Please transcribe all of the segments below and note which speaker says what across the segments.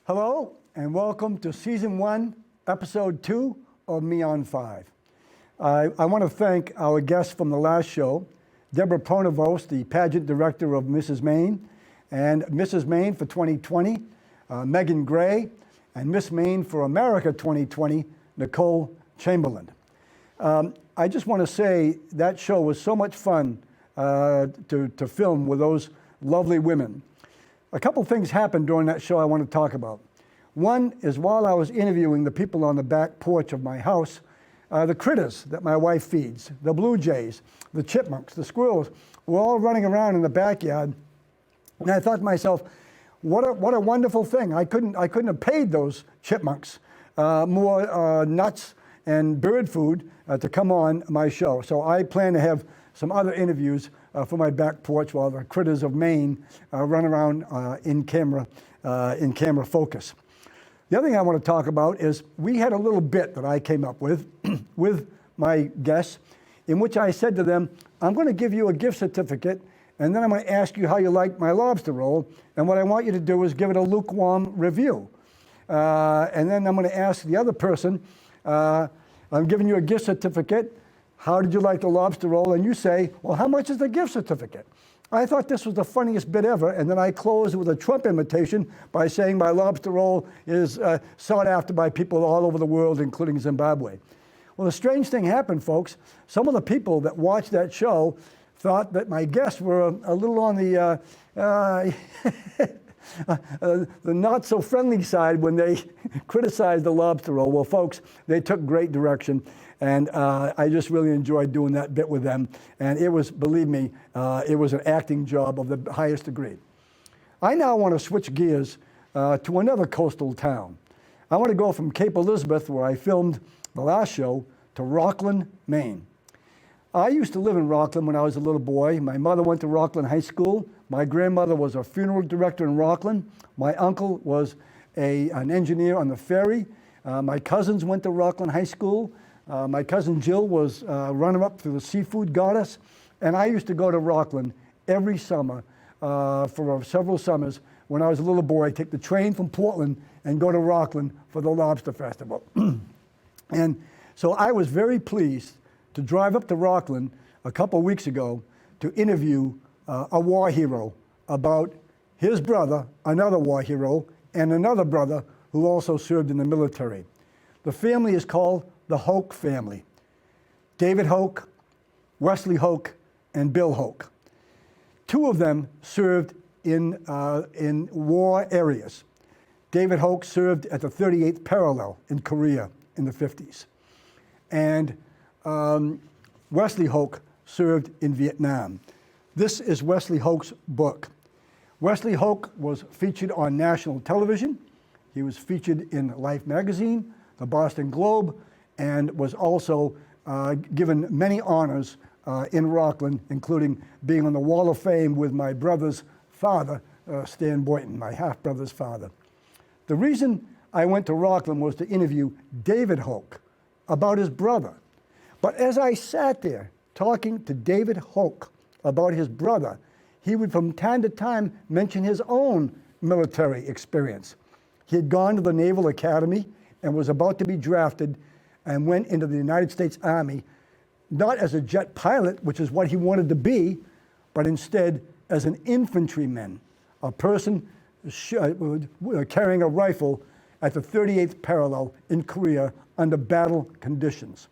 Speaker 1: Hello, and welcome to Season 1, Episode 2 of Me on 5. I want to thank our guests from the last show, Deborah Pronovost, the pageant director of Mrs. Maine, and Mrs. Maine for 2020, Megan Gray, and Miss Maine for America 2020, Nicole Chamberlain. I just want to say that show was so much fun to film with those lovely women. A couple things happened during that show I want to talk about. One is while I was interviewing the people on the back porch of my house, the critters that my wife feeds, the blue jays, the chipmunks, the squirrels, were all running around in the backyard. And I thought to myself, what a wonderful thing. I couldn't have paid those chipmunks more nuts and bird food to come on my show. So I plan to have some other interviews for my back porch while the critters of Maine run around in camera focus. The other thing I want to talk about is we had a little bit that I came up with with my guests, in which I said to them, I'm going to give you a gift certificate, and then I'm going to ask you how you like my lobster roll, and what I want you to do is give it a lukewarm review. And then I'm going to ask the other person, I'm giving you a gift certificate, how did you like the lobster roll? And you say, well, how much is the gift certificate? I thought this was the funniest bit ever, and then I closed with a Trump imitation by saying my lobster roll is sought after by people all over the world, including Zimbabwe. Well, a strange thing happened, folks. Some of the people that watched that show thought that my guests were a little on the not-so-friendly side when they criticized the lobster roll. Well, folks, they took great direction, and I just really enjoyed doing that bit with them. And it was, believe me, it was an acting job of the highest degree. I now want to switch gears to another coastal town. I want to go from Cape Elizabeth, where I filmed the last show, to Rockland, Maine. I used to live in Rockland when I was a little boy. My mother went to Rockland High School. My grandmother was a funeral director in Rockland. My uncle was an engineer on the ferry. My cousins went to Rockland High School. My cousin Jill was runner-up to the seafood goddess. And I used to go to Rockland every summer for several summers. When I was a little boy, I'd take the train from Portland and go to Rockland for the Lobster Festival. And so I was very pleased to drive up to Rockland a couple weeks ago to interview a war hero about his brother, another war hero, and another brother who also served in the military. The family is called the Hoch family. David Hoch, Wesley Hoch, and Bill Hoch. Two of them served in war areas. David Hoch served at the 38th parallel in Korea in the 50s. And Wesley Hoch served in Vietnam. This is Wesley Hoch's book. Wesley Hoch was featured on national television. He was featured in Life magazine, the Boston Globe, and was also given many honors in Rockland, including being on the Wall of Fame with my brother's father, Stan Boynton, my half-brother's father. The reason I went to Rockland was to interview David Hoch about his brother. But as I sat there talking to David Hoch about his brother, he would from time to time mention his own military experience. He had gone to the Naval Academy and was about to be drafted and went into the United States Army, not as a jet pilot, which is what he wanted to be, but instead as an infantryman, a person carrying a rifle at the 38th parallel in Korea under battle conditions.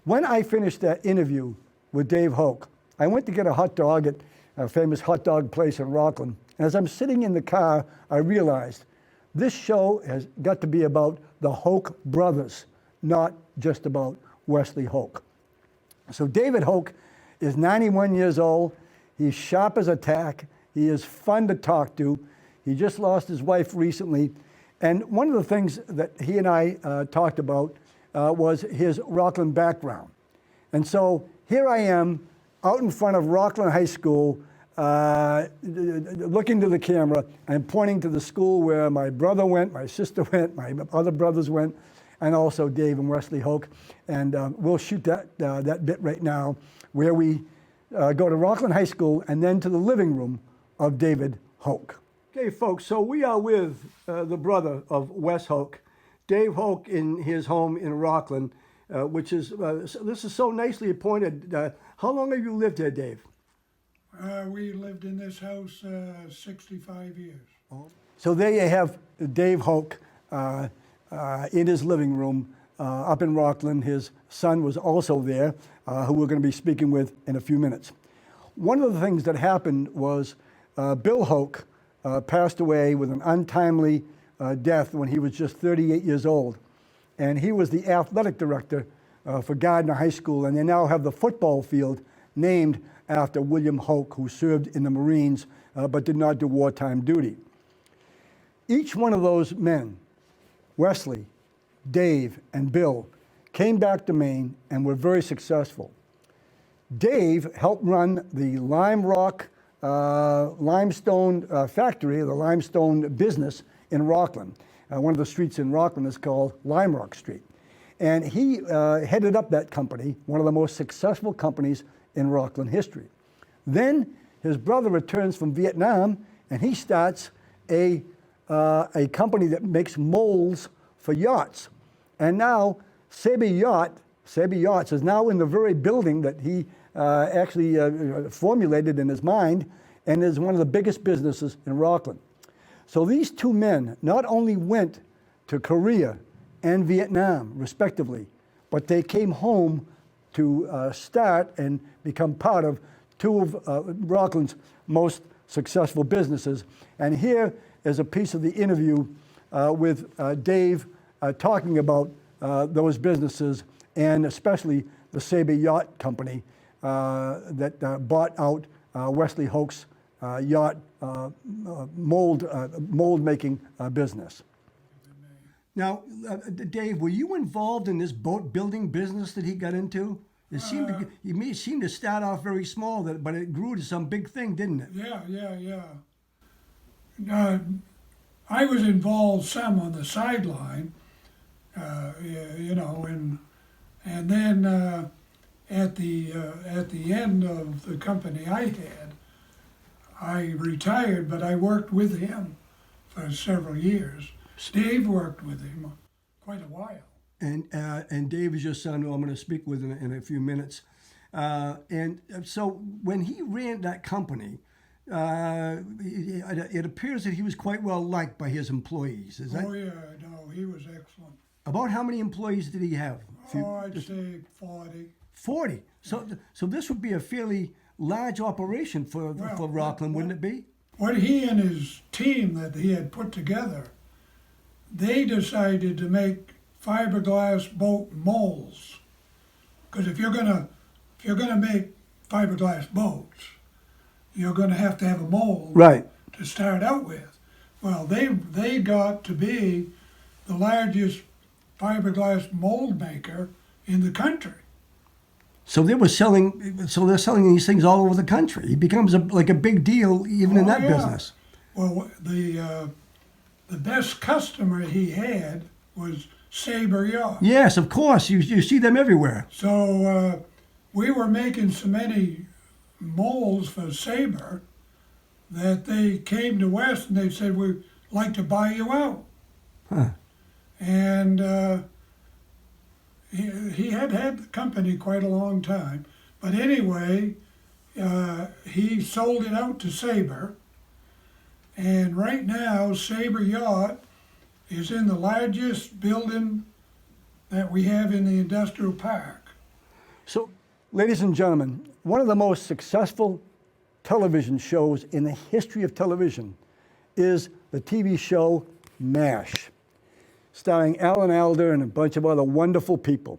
Speaker 1: When I finished that interview with Dave Hoch, I went to get a hot dog at a famous hot dog place in Rockland. And as I'm sitting in the car, I realized this show has got to be about the Hoch brothers, not just about Wesley Hoch. So David Hoch is 91 years old. He's sharp as a tack. He is fun to talk to. He just lost his wife recently. And one of the things that he and I talked about was his Rockland background. And so here I am out in front of Rockland High School, looking to the camera and pointing to the school where my brother went, my sister went, my other brothers went, and also Dave and Wesley Hoch. And we'll shoot that bit right now where we go to Rockland High School and then to the living room of David Hoch. Okay, folks, so we are with the brother of Wes Hoch, Dave Hoch, in his home in Rockland, which is, this is so nicely appointed. How long have you lived here, Dave?
Speaker 2: We lived in this house 65 years.
Speaker 1: So there you have Dave Hoch in his living room up in Rockland. His son was also there, who we're going to be speaking with in a few minutes. One of the things that happened was Bill Hoch passed away with an untimely death when he was just 38 years old. And he was the athletic director for Gardner High School, and they now have the football field named after William Hoch, who served in the Marines but did not do wartime duty. Each one of those men, Wesley, Dave, and Bill, came back to Maine and were very successful. Dave helped run the Lime Rock limestone factory, the limestone business in Rockland. One of the streets in Rockland is called Lime Rock Street. And he headed up that company, one of the most successful companies in Rockland history. Then his brother returns from Vietnam and he starts a company that makes molds for yachts. And now Sabre Yachts is now in the very building that he actually formulated in his mind, and is one of the biggest businesses in Rockland. So these two men not only went to Korea and Vietnam, respectively, but they came home to start and become part of two of Rockland's most successful businesses. And here is a piece of the interview with Dave talking about those businesses, and especially the Sabre Yacht Company that bought out Wesley Hoch's yacht mold making business. Now, Dave, were you involved in this boat building business that he got into? It seemed he seemed to start off very small, but it grew to some big thing, didn't it?
Speaker 2: Yeah. I was involved some on the sideline, and then at the end of the company I had, I retired, but I worked with him for several years. Dave worked with him quite a while.
Speaker 1: And Dave is your son, who I'm going to speak with in a few minutes. And so when he ran that company, it appears that he was quite well liked by his employees. Is that?
Speaker 2: Oh yeah, no, he was excellent.
Speaker 1: About how many employees did he have?
Speaker 2: I'd say 40.
Speaker 1: 40. So this would be a fairly large operation for Rockland, wouldn't it be?
Speaker 2: What he and his team that he had put together, they decided to make fiberglass boat molds. Because if you're gonna make fiberglass boats, you're gonna have to have a mold
Speaker 1: Right.
Speaker 2: to start out with. Well, they got to be the largest fiberglass mold maker in the country.
Speaker 1: So they're selling these things all over the country. It becomes like a big deal even in that business.
Speaker 2: Well, the best customer he had was Sabre Yacht.
Speaker 1: Yes, of course. You see them everywhere.
Speaker 2: So we were making so many molds for Sabre that they came to Wes and they said, we'd like to buy you out.
Speaker 1: Huh.
Speaker 2: And he had the company quite a long time. But anyway, he sold it out to Sabre. And right now, Sabre Yacht is in the largest building that we have in the industrial park.
Speaker 1: So, ladies and gentlemen, one of the most successful television shows in the history of television is the TV show MASH, starring Alan Alda and a bunch of other wonderful people.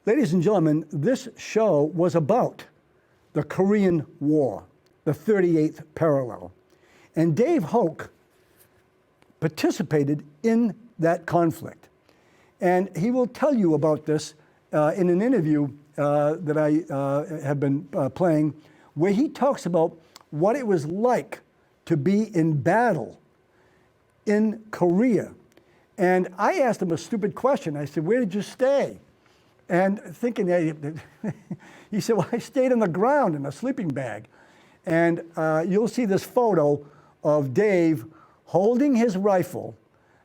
Speaker 1: Ladies and gentlemen, this show was about the Korean War, the 38th parallel. And Dave Hoch participated in that conflict. And he will tell you about this in an interview that I have been playing, where he talks about what it was like to be in battle in Korea. And I asked him a stupid question. I said, where did you stay? And thinking, he said, well, I stayed on the ground in a sleeping bag. And you'll see this photo of Dave holding his rifle,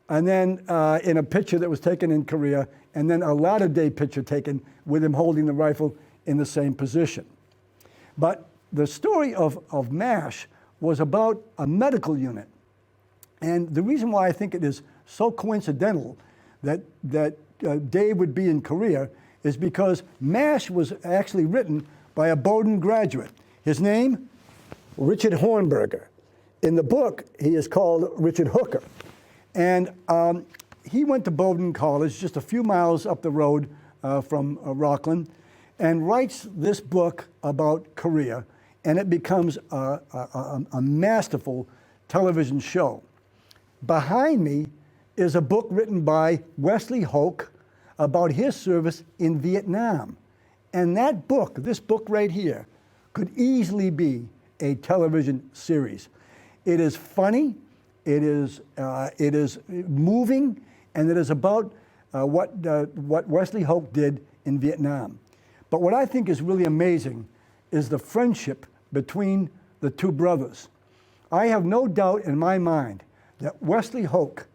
Speaker 1: and then in a picture that was taken in Korea, and then a latter day picture taken with him holding the rifle in the same position. But the story of MASH was about a medical unit. And the reason why I think it is so coincidental that Dave would be in Korea is because MASH was actually written by a Bowdoin graduate. His name, Richard Hornberger. In the book, he is called Richard Hooker. And he went to Bowdoin College, just a few miles up the road from Rockland, and writes this book about Korea, and it becomes a masterful television show. Behind me is a book written by Wes Hoch about his service in Vietnam. And that book, this book right here, could easily be a television series. It is funny, it is moving, and it is about what Wes Hoch did in Vietnam. But what I think is really amazing is the friendship between the two brothers. I have no doubt in my mind that Wes Hoch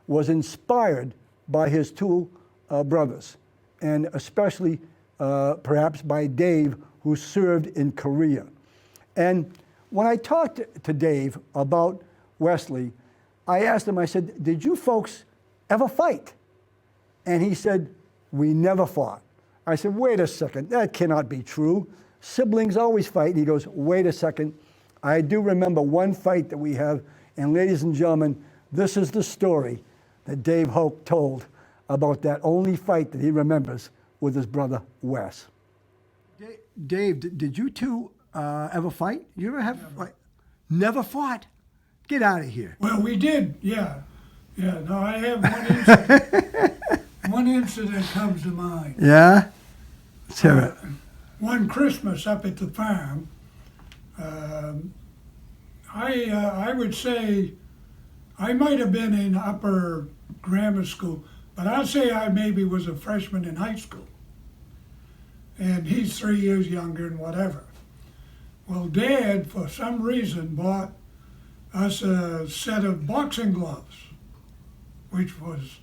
Speaker 1: was inspired by his two brothers, and especially perhaps by Dave, who served in Korea. And when I talked to Dave about Wesley, I asked him, I said, did you folks ever fight? And he said, we never fought. I said, wait a second, that cannot be true. Siblings always fight. And he goes, wait a second. I do remember one fight that we have, and ladies and gentlemen, this is the story that Dave Hoch told about that only fight that he remembers with his brother Wes. Dave, did you two ever fight? You ever have fight? Never fought? Get out of here.
Speaker 2: Well, we did, yeah. Yeah, no, I have one incident. One incident comes to mind.
Speaker 1: Yeah? Let's hear it.
Speaker 2: One Christmas up at the farm, I would say I might have been in upper grammar school, but I'd say I maybe was a freshman in high school. And he's 3 years younger and whatever. Well, Dad, for some reason, bought us a set of boxing gloves, which was,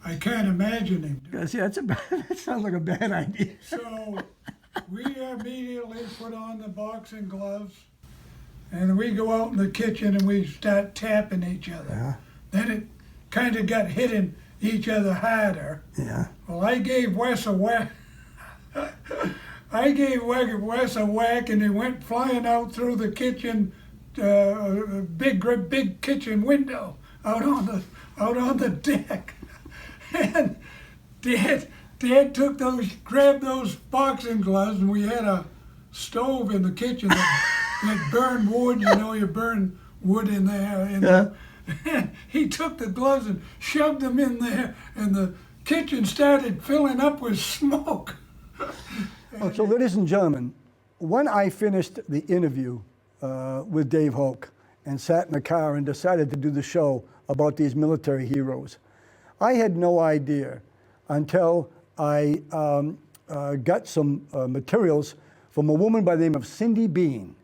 Speaker 2: I can't imagine him doing.
Speaker 1: See, that sounds like a bad idea.
Speaker 2: So we immediately put on the boxing gloves, and we go out in the kitchen and we start tapping each other.
Speaker 1: Yeah.
Speaker 2: Then it kind of got hitting each other harder.
Speaker 1: Yeah.
Speaker 2: Well, I gave Wes a whack. I gave Wes a whack, and he went flying out through the kitchen, big kitchen window out on the deck. And Dad grabbed those boxing gloves, and we had a stove in the kitchen that burned wood. You know, you burn wood in there. And he took the gloves and shoved them in there, and the kitchen started filling up with smoke.
Speaker 1: So, ladies and gentlemen, when I finished the interview with Dave Hoch and sat in the car and decided to do the show about these military heroes, I had no idea until I got some materials from a woman by the name of Cindy Bean.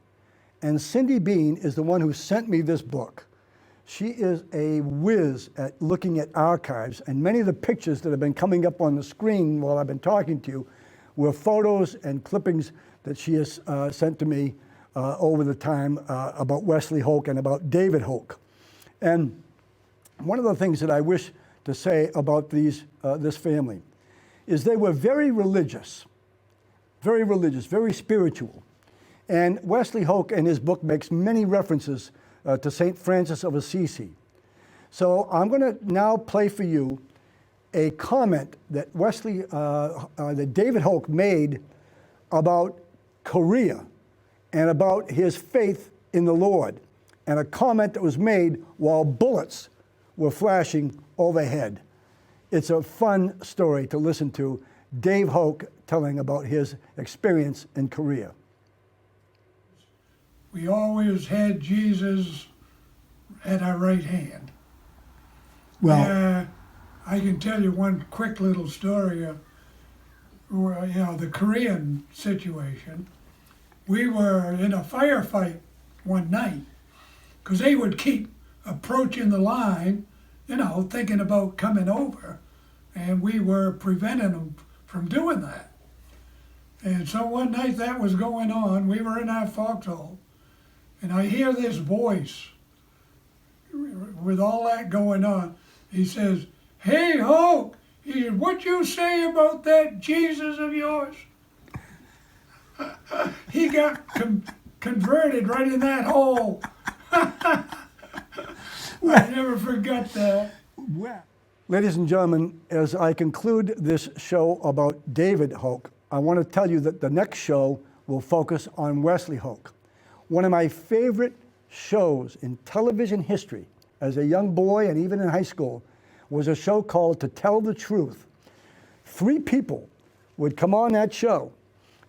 Speaker 1: And Cindy Bean is the one who sent me this book. She is a whiz at looking at archives, and many of the pictures that have been coming up on the screen while I've been talking to you were photos and clippings that she has sent to me over the time about Wes Hoch and about David Hoch. And one of the things that I wish to say about this family is they were very religious, very spiritual. And Wes Hoch in his book makes many references to St. Francis of Assisi. So I'm going to now play for you a comment that that David Hoch made about Korea and about his faith in the Lord, and a comment that was made while bullets were flashing overhead. It's a fun story to listen to, Dave Hoch telling about his experience in Korea.
Speaker 2: We always had Jesus at our right hand.
Speaker 1: Well,
Speaker 2: I can tell you one quick little story of the Korean situation. We were in a firefight one night, because they would keep approaching the line, you know, thinking about coming over, and we were preventing them from doing that. And so one night that was going on, we were in our foxhole, and I hear this voice with all that going on. He says, "Hey, Hoch," he said, "what you say about that Jesus of yours?" He got converted right in that hole. I never forgot that.
Speaker 1: Ladies and gentlemen, as I conclude this show about David Hoch, I want to tell you that the next show will focus on Wesley Hoch. One of my favorite shows in television history as a young boy and even in high school was a show called To Tell the Truth. 3 people would come on that show,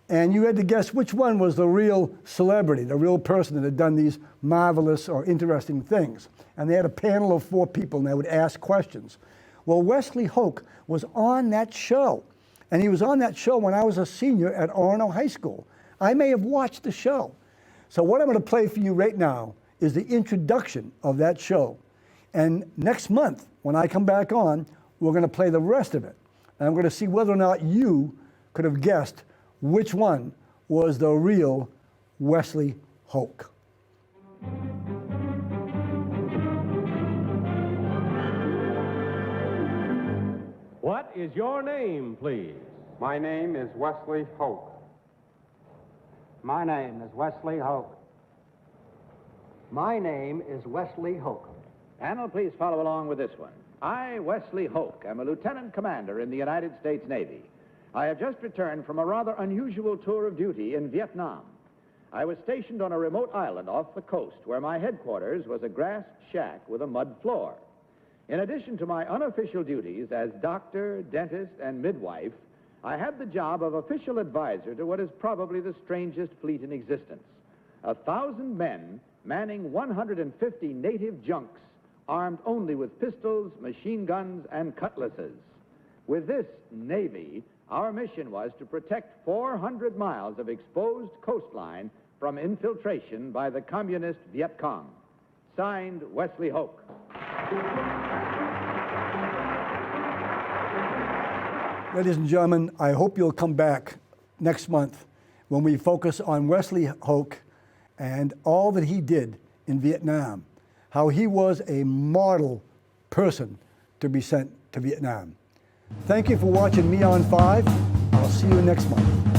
Speaker 1: and you had to guess which one was the real celebrity, the real person that had done these marvelous or interesting things. And they had a panel of 4 people, and they would ask questions. Well, Wesley Hoch was on that show, and he was on that show when I was a senior at Orono High School. I may have watched the show. So what I'm going to play for you right now is the introduction of that show. And next month, when I come back on, we're going to play the rest of it. And I'm going to see whether or not you could have guessed which one was the real Wesley Hoch.
Speaker 3: What is your name, please?
Speaker 4: My name is Wesley Hoch.
Speaker 5: My name is Wesley Hoch. My name is Wesley Hoch.
Speaker 6: Panel, please follow along with this one. I, Wesley Hoch, am a lieutenant commander in the United States Navy. I have just returned from a rather unusual tour of duty in Vietnam. I was stationed on a remote island off the coast where my headquarters was a grass shack with a mud floor. In addition to my unofficial duties as doctor, dentist, and midwife, I had the job of official advisor to what is probably the strangest fleet in existence. 1,000 men manning 150 native junks armed only with pistols, machine guns, and cutlasses. With this Navy, our mission was to protect 400 miles of exposed coastline from infiltration by the communist Viet Cong. Signed, Wesley Hoch.
Speaker 1: Ladies and gentlemen, I hope you'll come back next month when we focus on Wesley Hoch and all that he did in Vietnam, how he was a model person to be sent to Vietnam. Thank you for watching Me on 5. I'll see you next month.